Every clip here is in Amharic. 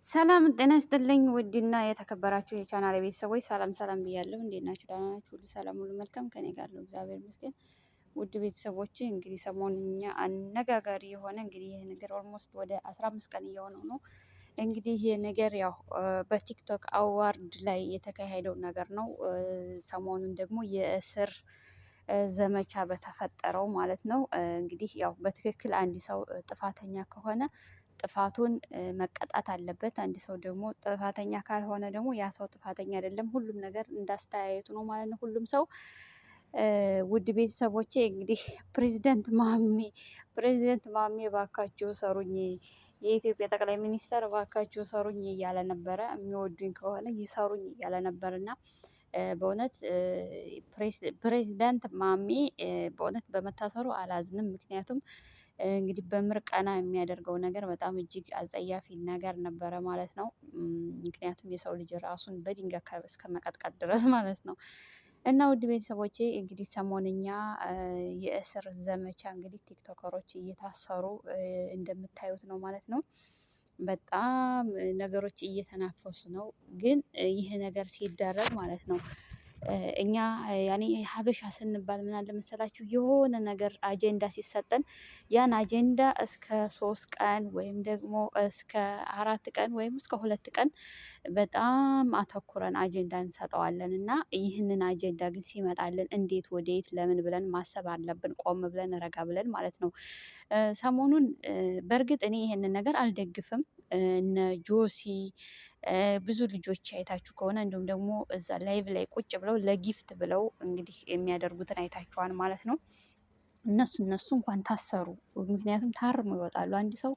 ሰላም ጤና ይስጥልኝ ውድና የተከበራችሁ የቻናል ቤተሰቦች ሰላም ሰላም ብያለሁ። እንዴት ናችሁ? ደህና ናችሁ? ሁሉ ሰላም ሁሉ መልካም ከኔ ጋር ነው፣ እግዚአብሔር ይመስገን። ውድ ቤተሰቦች እንግዲህ ሰሞንኛ አነጋጋሪ የሆነ እንግዲህ ይህ ነገር ኦልሞስት ወደ 15 ቀን እየሆነው ነው። እንግዲህ ይህ ነገር ያው በቲክቶክ አዋርድ ላይ የተካሄደው ነገር ነው። ሰሞኑን ደግሞ የእስር ዘመቻ በተፈጠረው ማለት ነው። እንግዲህ ያው በትክክል አንድ ሰው ጥፋተኛ ከሆነ ጥፋቱን መቀጣት አለበት። አንድ ሰው ደግሞ ጥፋተኛ ካልሆነ ደግሞ ያ ሰው ጥፋተኛ አይደለም። ሁሉም ነገር እንዳስተያየቱ ነው ማለት ነው። ሁሉም ሰው ውድ ቤተሰቦቼ እንግዲህ ፕሬዚደንት ማሜ እባካችሁ ሰሩኝ፣ የኢትዮጵያ ጠቅላይ ሚኒስተር እባካችሁ ሰሩኝ እያለ ነበረ። የሚወዱኝ ከሆነ ይሰሩኝ እያለ ነበር እና በእውነት ፕሬዚዳንት ማሜ በእውነት በመታሰሩ አላዝንም። ምክንያቱም እንግዲህ በምርቀና የሚያደርገው ነገር በጣም እጅግ አጸያፊ ነገር ነበረ ማለት ነው። ምክንያቱም የሰው ልጅ ራሱን በድንጋይ እስከ መቀጥቀጥ ድረስ ማለት ነው። እና ውድ ቤተሰቦቼ እንግዲህ ሰሞንኛ የእስር ዘመቻ እንግዲህ ቲክቶከሮች እየታሰሩ እንደምታዩት ነው ማለት ነው። በጣም ነገሮች እየተናፈሱ ነው። ግን ይህ ነገር ሲደረግ ማለት ነው እኛ ያኔ ሀበሻ ስንባል ምን አለ መሰላችሁ የሆነ ነገር አጀንዳ ሲሰጠን ያን አጀንዳ እስከ 3 ቀን ወይም ደግሞ እስከ 4 ቀን ወይም እስከ 2 ቀን በጣም አተኩረን አጀንዳ እንሰጠዋለን። እና ይህንን አጀንዳ ግን ሲመጣልን እንዴት ወዴት ለምን ብለን ማሰብ አለብን። ቆም ብለን ረጋ ብለን ማለት ነው። ሰሞኑን በእርግጥ እኔ ይሄንን ነገር አልደግፍም። እነ ጆሲ ብዙ ልጆች አይታችሁ ከሆነ እንዲሁም ደግሞ እዛ ላይቭ ላይ ቁጭ ብለው ለጊፍት ብለው እንግዲህ የሚያደርጉትን አይታችኋል ማለት ነው። እነሱ እንኳን ታሰሩ። ምክንያቱም ታርሞ ይወጣሉ። አንድ ሰው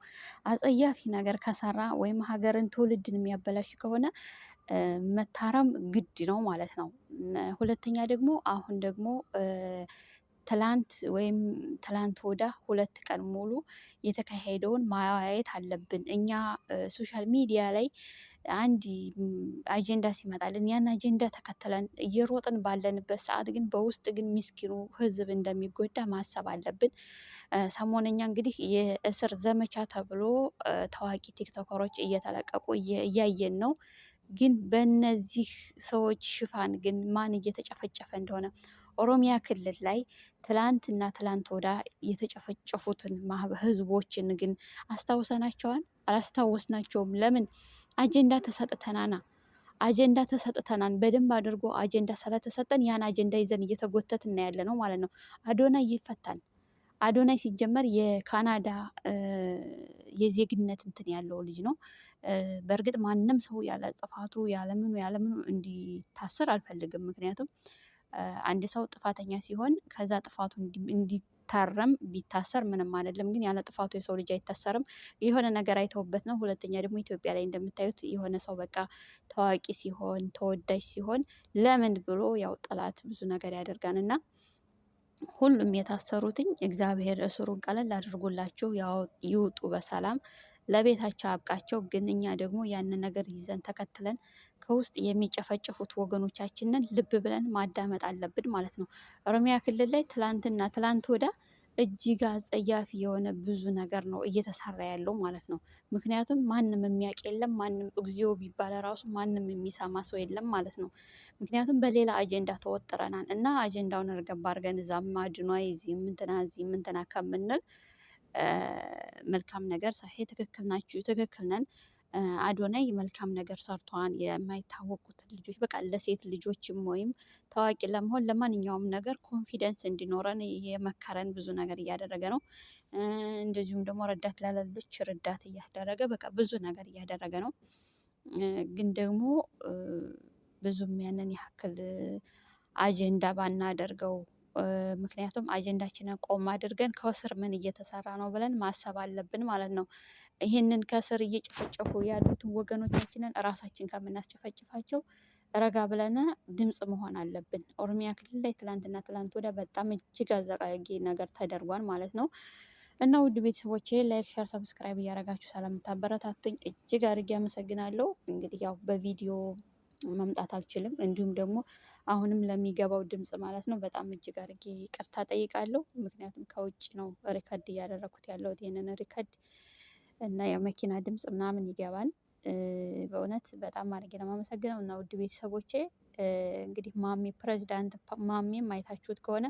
አጸያፊ ነገር ከሰራ ወይም ሀገርን ትውልድን የሚያበላሽ ከሆነ መታረም ግድ ነው ማለት ነው። ሁለተኛ ደግሞ አሁን ደግሞ ትላንት ወይም ትላንት ወዳ 2 ቀን ሙሉ የተካሄደውን ማየት አለብን። እኛ ሶሻል ሚዲያ ላይ አንድ አጀንዳ ሲመጣልን ያን አጀንዳ ተከትለን እየሮጥን ባለንበት ሰዓት ግን በውስጥ ግን ምስኪኑ ሕዝብ እንደሚጎዳ ማሰብ አለብን። ሰሞነኛ እንግዲህ የእስር ዘመቻ ተብሎ ታዋቂ ቲክቶከሮች እየተለቀቁ እያየን ነው። ግን በእነዚህ ሰዎች ሽፋን ግን ማን እየተጨፈጨፈ እንደሆነ ኦሮሚያ ክልል ላይ ትላንትና ትላንት ወዳ የተጨፈጨፉትን ህዝቦችን ግን አስታውሰናቸዋል? አላስታወስናቸውም። ለምን? አጀንዳ ተሰጥተናና አጀንዳ ተሰጥተናን በደንብ አድርጎ አጀንዳ ስለተሰጠን ያን አጀንዳ ይዘን እየተጎተትን ያለ ነው ማለት ነው። አዶናይ ይፈታል። አዶናይ ሲጀመር የካናዳ የዜግነት እንትን ያለው ልጅ ነው። በእርግጥ ማንም ሰው ያለ ጥፋቱ ያለምኑ እንዲታሰር አልፈልግም። ምክንያቱም አንድ ሰው ጥፋተኛ ሲሆን ከዛ ጥፋቱ እንዲታረም ቢታሰር ምንም አይደለም። ግን ያለ ጥፋቱ የሰው ልጅ አይታሰርም። የሆነ ነገር አይተውበት ነው። ሁለተኛ ደግሞ ኢትዮጵያ ላይ እንደምታዩት የሆነ ሰው በቃ ታዋቂ ሲሆን ተወዳጅ ሲሆን ለምን ብሎ ያው ጠላት ብዙ ነገር ያደርጋል። እና ሁሉም የታሰሩትኝ እግዚአብሔር እስሩን ቀለል አድርጎላቸው ይውጡ በሰላም ለቤታቸው አብቃቸው። ግን እኛ ደግሞ ያንን ነገር ይዘን ተከትለን ከውስጥ የሚጨፈጭፉት ወገኖቻችንን ልብ ብለን ማዳመጥ አለብን ማለት ነው። ኦሮሚያ ክልል ላይ ትላንት ወዳ እጅግ አጸያፊ የሆነ ብዙ ነገር ነው እየተሰራ ያለው ማለት ነው። ምክንያቱም ማንም የሚያውቅ የለም። ማንም እግዚኦ ቢባል ራሱ ማንም የሚሰማ ሰው የለም ማለት ነው። ምክንያቱም በሌላ አጀንዳ ተወጥረናል። እና አጀንዳውን እርገብ አድርገን እዛም አድኗይ እዚህ ምንትና ከምንል መልካም ነገር ሳይሄ ትክክል ናችሁ፣ ትክክል ነን። አዶናይ መልካም ነገር ሰርቷን የማይታወቁት ልጆች በቃ ለሴት ልጆችም ወይም ታዋቂ ለመሆን ለማንኛውም ነገር ኮንፊደንስ እንዲኖረን የመከረን ብዙ ነገር እያደረገ ነው። እንደዚሁም ደግሞ ረዳት ላለሎች ረዳት እያስደረገ በቃ ብዙ ነገር እያደረገ ነው። ግን ደግሞ ብዙም ያንን ያክል አጀንዳ ባናደርገው፣ ምክንያቱም አጀንዳችንን ቆም አድርገን ከስር ምን እየተሰራ ነው ብለን ማሰብ አለብን ማለት ነው። ይህንን ከስር እየጨፈጨፉ ያሉትን ወገኖቻችንን እራሳችን ከምናስጨፈጭፋቸው ረጋ ብለን ድምጽ መሆን አለብን። ኦሮሚያ ክልል ላይ ትላንት ወዲያ በጣም እጅግ አዘቃቂ ነገር ተደርጓል ማለት ነው። እና ውድ ቤተሰቦቼ ላይክ፣ ሼር፣ ሰብስክራይብ እያደረጋችሁ ስለምታበረታቱኝ እጅግ አድርጌ አመሰግናለሁ። እንግዲህ ያው በቪዲዮ መምጣት አልችልም። እንዲሁም ደግሞ አሁንም ለሚገባው ድምጽ ማለት ነው በጣም እጅግ አድርጌ ይቅርታ ጠይቃለሁ። ምክንያቱም ከውጭ ነው ሪከርድ እያደረኩት ያለሁት ይሄንን ሪከርድ እና የመኪና ድምጽ ምናምን ይገባል። በእውነት በጣም አድርጌ ነው የማመሰግነው። እና ውድ ቤተሰቦቼ እንግዲህ ፕሬዚዳንት ማሜም አይታችሁት ከሆነ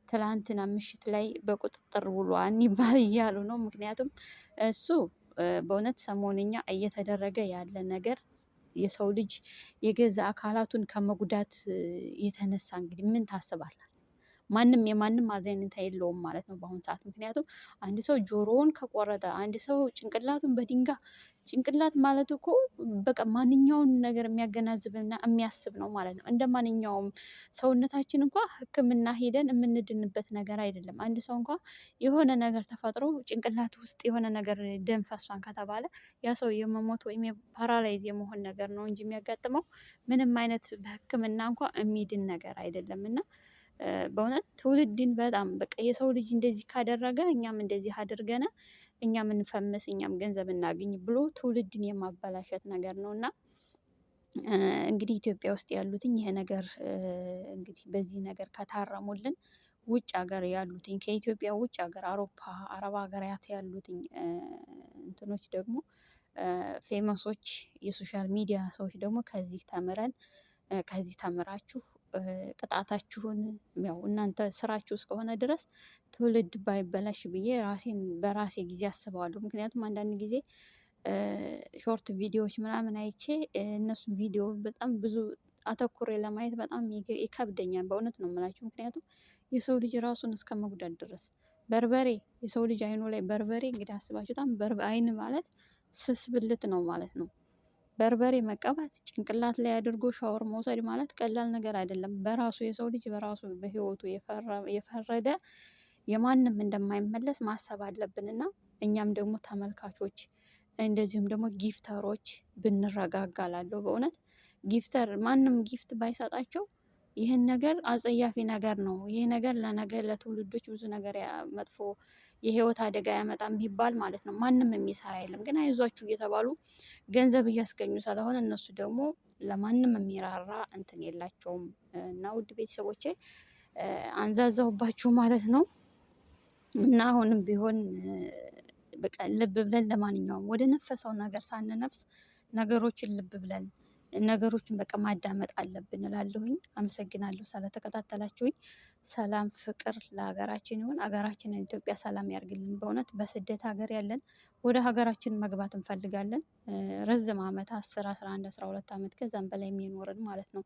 ትላንትና ምሽት ላይ በቁጥጥር ውሏል ይባል እያሉ ነው። ምክንያቱም እሱ በእውነት ሰሞንኛ እየተደረገ ያለ ነገር የሰው ልጅ የገዛ አካላቱን ከመጉዳት የተነሳ እንግዲህ ምን ታስባለህ? ማንም የማንም አዘኔታ የለውም ማለት ነው በአሁን ሰዓት። ምክንያቱም አንድ ሰው ጆሮውን ከቆረጠ፣ አንድ ሰው ጭንቅላቱን በድንጋይ ጭንቅላት ማለት እኮ በቃ ማንኛውን ነገር የሚያገናዝብና የሚያስብ ነው ማለት ነው። እንደ ማንኛውም ሰውነታችን እንኳ ሕክምና ሄደን የምንድንበት ነገር አይደለም። አንድ ሰው እንኳ የሆነ ነገር ተፈጥሮ ጭንቅላት ውስጥ የሆነ ነገር ደም ፈሷን ከተባለ ያ ሰው የመሞት ወይም ፓራላይዝ የመሆን ነገር ነው እንጂ የሚያጋጥመው ምንም አይነት በሕክምና እንኳ የሚድን ነገር አይደለም። እና በእውነት ትውልድን በጣም በቃ የሰው ልጅ እንደዚህ ካደረገ እኛም እንደዚህ አድርገን እኛም እንፈምስ እኛም ገንዘብ እናግኝ ብሎ ትውልድን የማበላሸት ነገር ነው። እና እንግዲህ ኢትዮጵያ ውስጥ ያሉትኝ ይሄ ነገር እንግዲህ በዚህ ነገር ከታረሙልን ውጭ ሀገር ያሉትኝ ከኢትዮጵያ ውጭ ሀገር አውሮፓ፣ አረብ ሀገራት ያሉትኝ እንትኖች ደግሞ ፌመሶች የሶሻል ሚዲያ ሰዎች ደግሞ ከዚህ ተምረን ከዚህ ተምራችሁ ቅጣታችሁን ያው እናንተ ስራችሁ እስከሆነ ድረስ ትውልድ ባይበላሽ ብዬ ራሴን በራሴ ጊዜ አስበዋለሁ። ምክንያቱም አንዳንድ ጊዜ ሾርት ቪዲዮዎች ምናምን አይቼ እነሱን ቪዲዮ በጣም ብዙ አተኩሬ ለማየት በጣም ይከብደኛል። በእውነት ነው የምላችሁ። ምክንያቱም የሰው ልጅ ራሱን እስከ መጉዳት ድረስ በርበሬ የሰው ልጅ አይኑ ላይ በርበሬ እንግዲህ አስባችሁታል። አይን ማለት ስስ ብልት ነው ማለት ነው። በርበሬ መቀባት ጭንቅላት ላይ አድርጎ ሻወር መውሰድ ማለት ቀላል ነገር አይደለም። በራሱ የሰው ልጅ በራሱ በህይወቱ የፈረደ የማንም እንደማይመለስ ማሰብ አለብንና እኛም ደግሞ ተመልካቾች እንደዚሁም ደግሞ ጊፍተሮች ብንረጋጋ እላለሁ። በእውነት ጊፍተር ማንም ጊፍት ባይሰጣቸው ይህን ነገር አጸያፊ ነገር ነው። ይህ ነገር ለነገ ለትውልዶች ብዙ ነገር መጥፎ የህይወት አደጋ ያመጣም ቢባል ማለት ነው ማንም የሚሰራ የለም። ግን አይዟችሁ እየተባሉ ገንዘብ እያስገኙ ስለሆነ እነሱ ደግሞ ለማንም የሚራራ እንትን የላቸውም። እና ውድ ቤተሰቦቼ አንዛዛሁባችሁ ማለት ነው። እና አሁንም ቢሆን በቃ ልብ ብለን ለማንኛውም ወደ ነፈሰው ነገር ሳንነፍስ ነገሮችን ልብ ብለን ነገሮችን በቃ ማዳመጥ አለብን እላለሁኝ። አመሰግናለሁ ስለተከታተላችሁኝ። ሰላም ፍቅር ለሀገራችን ይሁን። ሀገራችንን ኢትዮጵያ ሰላም ያርግልን። በእውነት በስደት ሀገር ያለን ወደ ሀገራችን መግባት እንፈልጋለን። ረዝም ዓመት 10 11 12 ዓመት ከዛም በላይ የሚኖርን ማለት ነው።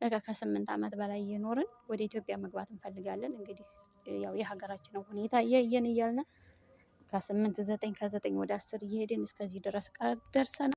በቃ ከ8 ዓመት በላይ እየኖርን ወደ ኢትዮጵያ መግባት እንፈልጋለን። እንግዲህ ያው የሀገራችንን ሁኔታ እያየን እያልን ከ8 9 ከ9 ወደ 10 እየሄድን እስከዚህ ድረስ ደርሰናል።